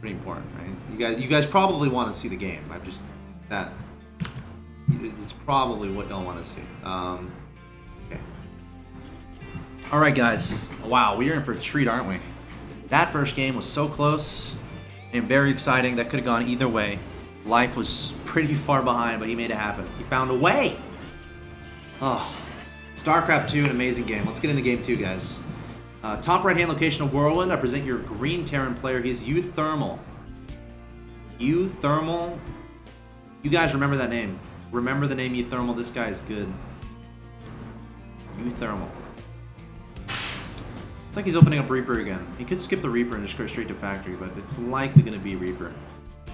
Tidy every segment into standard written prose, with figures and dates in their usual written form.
Pretty important, right? You guys probably want to see the game. That is probably what y'all want to see. Okay. All right, guys. Wow, we are in for a treat, aren't we? That first game was so close and very exciting. That could have gone either way. Life was pretty far behind, but he made it happen. He found a way. Oh, StarCraft 2, an amazing game. Let's get into game 2, guys. Top right-hand location of Whirlwhind. I present your green Terran player. He's Euthermal. Euthermal. You guys remember that name. Remember the name Euthermal. This guy is good. Euthermal. It's like he's opening up Reaper again. He could skip the Reaper and just go straight to Factory, but it's likely going to be Reaper.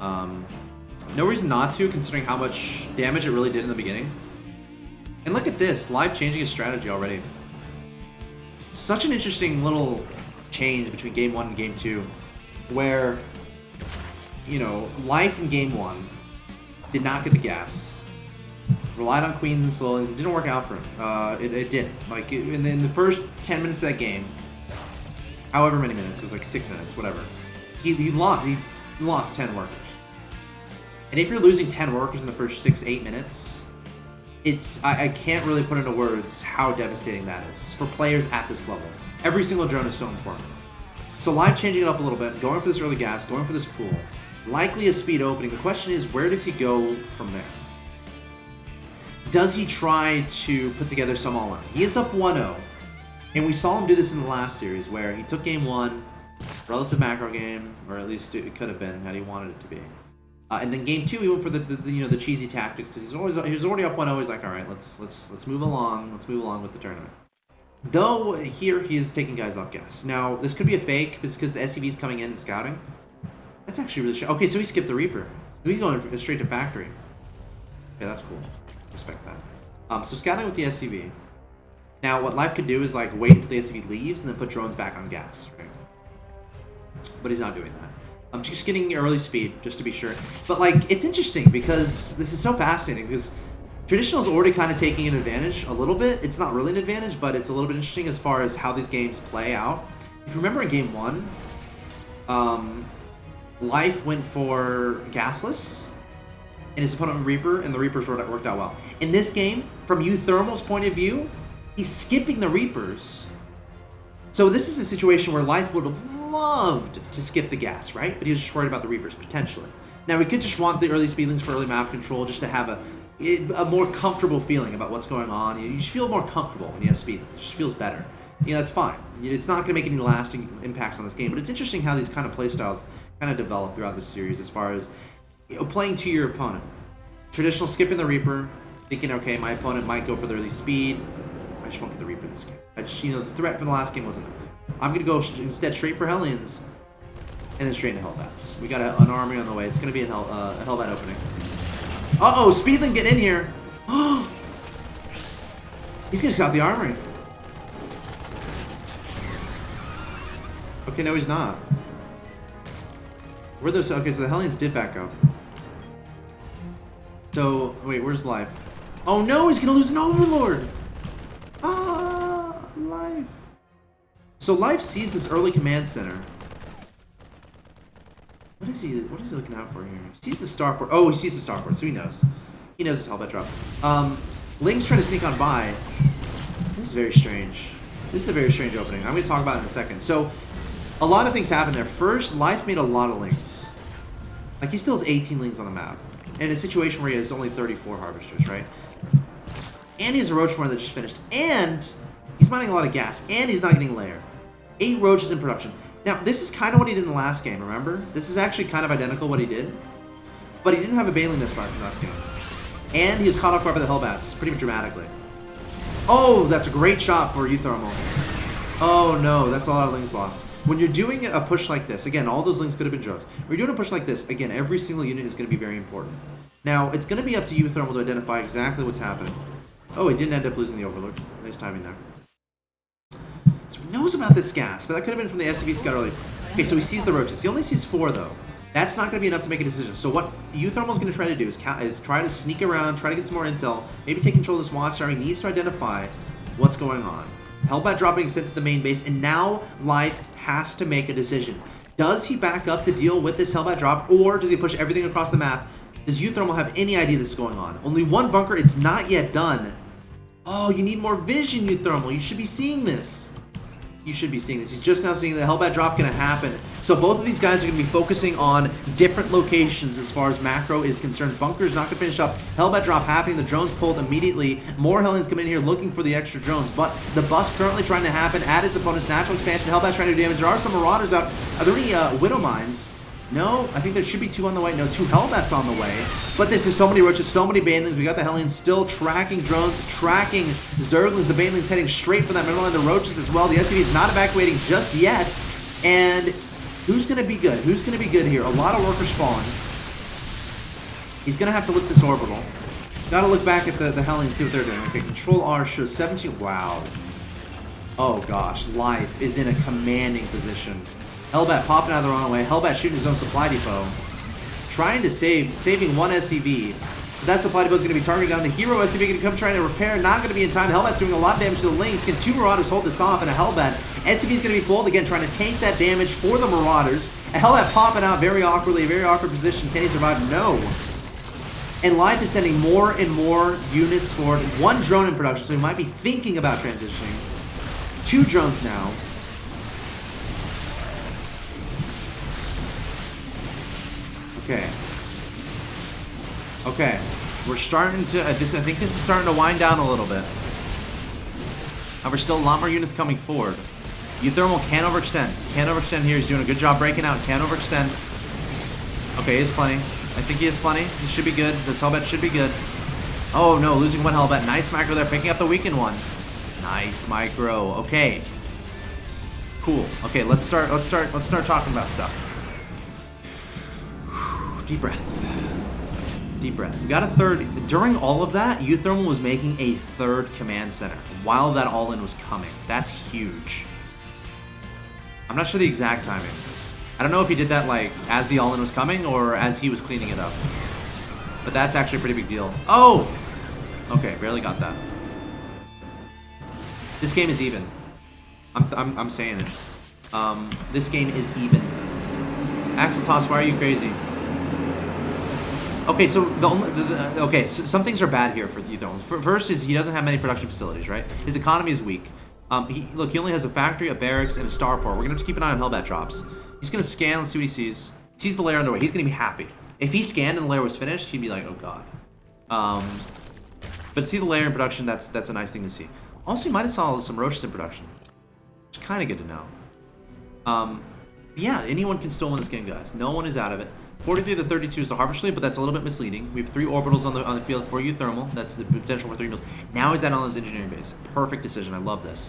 No reason not to, considering how much damage it really did in the beginning. And look at this. Live changing his strategy already. Such an interesting little change between game 1 and game 2, where, you know, Life in game 1 did not get the gas, relied on queens and slowlings. It didn't work out for him. It didn't. Like, in the first 10 minutes of that game, however many minutes, it was like 6 minutes, whatever, he lost 10 workers. And if you're losing 10 workers in the first 6-8 minutes, I can't really put into words how devastating that is for players at this level. Every single drone is so important. So Live changing it up a little bit, going for this early gas, going for this pool. Likely a speed opening. The question is, where does he go from there? Does he try to put together some all-in? He is up 1-0. And we saw him do this in the last series, where he took game 1, relative macro game, or at least it could have been had he wanted it to be. And then game 2, he went for the cheesy tactics, because he was already up 1-0. He's like, all right, let's move along. Let's move along with the tournament. Though here he is taking guys off gas. Now this could be a fake, because the SCV's coming in and scouting. That's actually really okay. So he skipped the Reaper. So he's going straight to Factory. Okay, that's cool. Respect that. So scouting with the SCV. Now what Life could do is like wait until the SCV leaves and then put drones back on gas. Right? But he's not doing that. I'm just getting early speed, just to be sure. But, like, it's interesting because this is so fascinating because Traditional's already kind of taking an advantage a little bit. It's not really an advantage, but it's a little bit interesting as far as how these games play out. If you remember in Game 1, Life went for Gasless, and his opponent went Reaper, and the Reapers worked out well. In this game, from Euthermal's point of view, he's skipping the Reapers. So this is a situation where Life would have loved to skip the gas, right? But he was just worried about the Reapers, potentially. Now, we could just want the early speedlings for early map control just to have a more comfortable feeling about what's going on. You just feel more comfortable when you have speedlings. It just feels better. You know, that's fine. It's not going to make any lasting impacts on this game, but it's interesting how these kind of playstyles kind of develop throughout the series as far as, you know, playing to your opponent. Traditional skipping the Reaper, thinking, okay, my opponent might go for the early speed. I just won't get the Reaper this game. The threat from the last game wasn't enough. I'm going to go instead straight for Hellions, and then straight into Hellbats. We got an army on the way. It's going to be a Hellbat opening. Uh-oh, Speedling get in here. He's going to scout the armory. Okay, no, he's not. Where those? Okay, so the Hellions did back up. So, wait, where's Life? Oh no, he's going to lose an Overlord. Life. So Life sees this early command center. What is he looking out for here? He sees the starport. Oh, he sees the starport, so he knows. He knows it's Hellbat drop. Ling's trying to sneak on by. This is very strange. This is a very strange opening. I'm going to talk about it in a second. So, a lot of things happen there. First, Life made a lot of Lings. Like, he still has 18 Lings on the map. In a situation where he has only 34 Harvesters, right? And he has a Roachmore that just finished. And he's mining a lot of gas. And he's not getting layer. 8 Roaches in production. Now, this is kind of what he did in the last game, remember? This is actually kind of identical what he did. But he didn't have a Baneling this last game. And he was caught off guard by the Hellbats, pretty dramatically. Oh, that's a great shot for Euthermal. Oh no, that's a lot of Lings lost. When you're doing a push like this, again, all those Lings could have been drones. When you're doing a push like this, again, every single unit is going to be very important. Now, it's going to be up to Euthermal to identify exactly what's happening. Oh, he didn't end up losing the Overlord. Nice timing there. So he knows about this gas, but that could have been from the SCV scout earlier. Okay, so he sees the Roaches. He only sees 4, though. That's not going to be enough to make a decision. So what Euthermal's going to try to do is try to sneak around, try to get some more intel, maybe take control of this watchtower. He needs to identify what's going on. Hellbat dropping sent to the main base, and now Life has to make a decision. Does he back up to deal with this Hellbat drop, or does he push everything across the map? Does Uthermal have any idea this is going on? Only one bunker, it's not yet done. Oh, you need more vision, Uthermal. You should be seeing this. You should be seeing this. He's just now seeing the Hellbat drop going to happen. So both of these guys are going to be focusing on different locations as far as macro is concerned. Bunker's not going to finish up. Hellbat drop happening. The drones pulled immediately. More Hellions come in here looking for the extra drones. But the bust currently trying to happen at his opponent's natural expansion. Hellbat's trying to do damage. There are some Marauders out. Are there any Widow Mines? No, I think there should be 2 on the way. No, 2 Hellbats on the way. But this is so many Roaches, so many Banelings. We got the Hellions still tracking drones, tracking Zerglings. The Banelings heading straight for that middle line. The Roaches as well. The SCV is not evacuating just yet. And who's going to be good? Who's going to be good here? A lot of Lurkers falling. He's going to have to lift this orbital. Got to look back at the Hellions, see what they're doing. Okay, Control R shows 17. Wow. Oh gosh, Life is in a commanding position. Hellbat popping out of the wrong way. Hellbat shooting his own supply depot. Trying to saving one SCV. But that supply depot is going to be targeted down. The hero SCV going to come trying to repair. Not going to be in time. Hellbat's doing a lot of damage to the lanes. Can 2 Marauders hold this off? And a Hellbat. SCV is going to be pulled again, trying to tank that damage for the Marauders. A Hellbat popping out very awkwardly. A very awkward position. Can he survive? No. And Life is sending more and more units forward. 1 drone in production, so he might be thinking about transitioning. 2 drones now. Okay. Okay. We're starting to... I think this is starting to wind down a little bit. However, still a lot more units coming forward. Uthermal can't overextend. Can't overextend here. He's doing a good job breaking out. Can't overextend. Okay, he is plenty. I think he is plenty. He should be good. This Hellbat should be good. Oh, no. Losing 1 Hellbat. Nice macro there. Picking up the weakened one. Nice micro. Okay. Cool. Okay, let's start talking about stuff. Deep breath. Deep breath. We got a 3rd. During all of that, Uthermal was making a 3rd command center while that all-in was coming. That's huge. I'm not sure the exact timing. I don't know if he did that like as the all-in was coming or as he was cleaning it up. But that's actually a pretty big deal. Oh! Okay, barely got that. This game is even. I'm saying it. This game is even. Axeltoss, why are you crazy? Okay, so so some things are bad here for Uthermal. First is he doesn't have many production facilities, right? His economy is weak. He only has a factory, a barracks, and a starport. We're gonna have to keep an eye on Hellbat drops. He's gonna scan and see what he sees. Sees the lair underway. He's gonna be happy. If he scanned and the lair was finished, he'd be like, oh god. But see the lair in production, that's a nice thing to see. Also, you might have saw some Roaches in production. Which is kind of good to know. Yeah, anyone can still win this game, guys. No one is out of it. 43 to 32 is the Harvest Fleet, but that's a little bit misleading. We have 3 orbitals on the field for Uthermal. That's the potential for 3 mills. Now he's at on his engineering base. Perfect decision. I love this.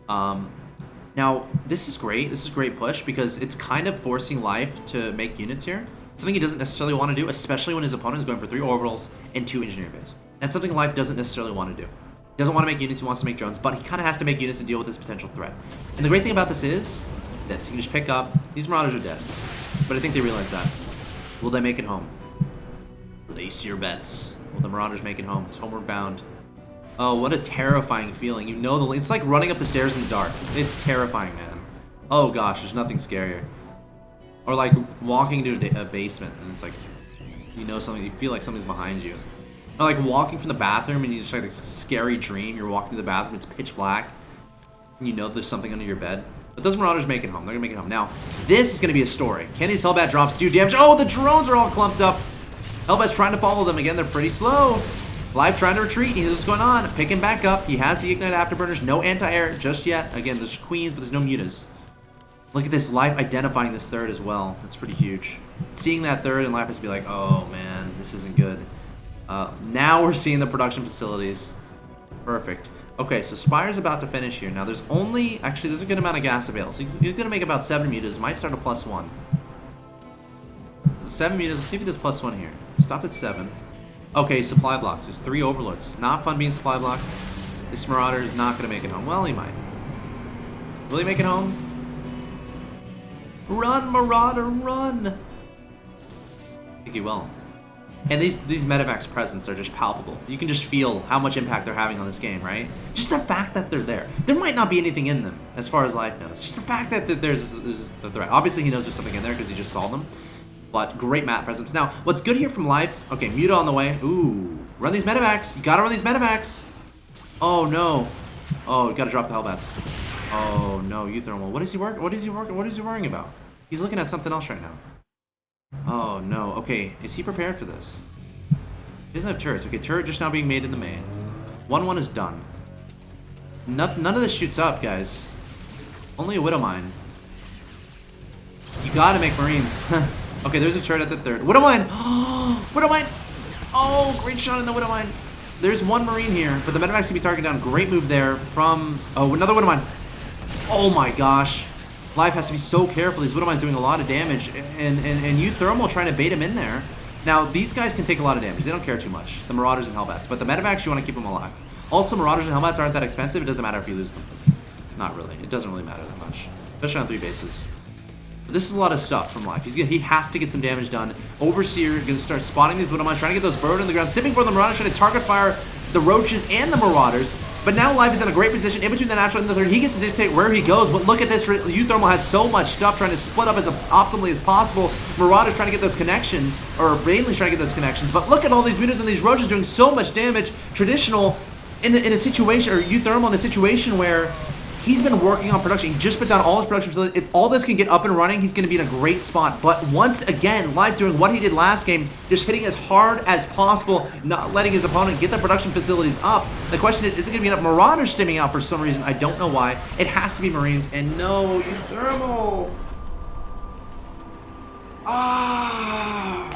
Now, this is great. This is a great push because it's kind of forcing Life to make units here. Something he doesn't necessarily want to do, especially when his opponent is going for 3 orbitals and 2 engineering bases. That's something Life doesn't necessarily want to do. He doesn't want to make units, he wants to make drones, but he kind of has to make units to deal with this potential threat. And the great thing about this is this. You can just pick up. These Marauders are dead. But I think they realize that. Will they make it home? Place your bets. Will the Marauders make it home? It's homeward bound. Oh, what a terrifying feeling. You know it's like running up the stairs in the dark. It's terrifying, man. Oh gosh, there's nothing scarier. Or like walking into a basement and it's like, you know something, you feel like something's behind you. Or like walking from the bathroom and you just like a scary dream. You're walking to the bathroom, it's pitch black. And you know there's something under your bed. But those Marauders make it home. They're gonna make it home. Now, this is gonna be a story. Can these Hellbat drops do damage? Oh, the drones are all clumped up. Hellbat's trying to follow them. Again, they're pretty slow. Live trying to retreat. He knows what's going on. Picking back up. He has the Ignite Afterburners. No anti-air just yet. Again, there's Queens, but there's no Mutas. Look at this. Live identifying this 3rd as well. That's pretty huge. Seeing that 3rd and Live has to be like, oh man, this isn't good. Now we're seeing the production facilities. Perfect. Okay, so Spire's about to finish here. Now there's only, actually there's a good amount of gas available. So he's gonna make about 7 mutas. Might start a +1. So 7 mutas, let's see if he does +1 here. Stop at 7. Okay, supply blocks. There's 3 overlords. Not fun being supply blocked. This Marauder is not gonna make it home. Well, he might. Will he make it home? Run, Marauder, run! I think he will. And these Medivacs presence are just palpable. You can just feel how much impact they're having on this game, right? Just the fact that they're there. There might not be anything in them, as far as life goes. Just the fact that there's the threat. Obviously, he knows there's something in there because he just saw them. But great mat presence. Now, what's good here from life... Okay, Muta on the way. Ooh. Run these Medivacs. You gotta run these Medivacs. Oh, no. Oh, you gotta drop the Hellbats. Oh, no. Euthermal. What is he worrying about? He's looking at something else right now. Oh, no. Okay, is he prepared for this? He doesn't have turrets. Okay, turret just now being made in the main. 1-1 is done. None of this shoots up, guys. Only a Widowmine. You gotta make Marines. Okay, there's a turret at the third. Widowmine! Widowmine! Oh, great shot in the Widowmine. There's one Marine here, but the Medivacs can be targeted down. Great move there from... Oh, another Widowmine. Oh my gosh. Live has to be so careful. These Widowmine's doing a lot of damage, and Euthermal trying to bait him in there. Now, these guys can take a lot of damage. They don't care too much. The Marauders and Hellbats. But the Medivacs, you want to keep them alive. Also, Marauders and Hellbats aren't that expensive. It doesn't matter if you lose them. Not really. It doesn't really matter that much. Especially on 3 bases. But this is a lot of stuff from Life. He has to get some damage done. Overseer going to start spotting these Widowmines, trying to get those bird on the ground. Snipping for the Marauders, trying to target fire the Roaches and the Marauders. But now Life is in a great position in between the natural and the third. He gets to dictate where he goes. But look at this. Euthermal has so much stuff trying to split up as optimally as possible. Marauders trying to get those connections. Or Bailey's trying to get those connections. But look at all these Mutas and these Roaches doing so much damage. Traditional in a situation, or Euthermal in a situation where he's been working on production. He just put down all his production facilities. If all this can get up and running, he's going to be in a great spot. But once again, Live doing what he did last game, just hitting as hard as possible, not letting his opponent get the production facilities up. The question is it going to be enough? Marauders stimming out for some reason. I don't know why. It has to be Marines. And no, Euthermal. Ah.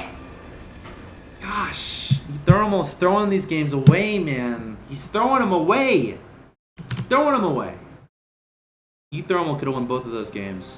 Gosh. Euthermal's throwing these games away, man. He's throwing them away. Throwing them away. Euthermal could have won both of those games.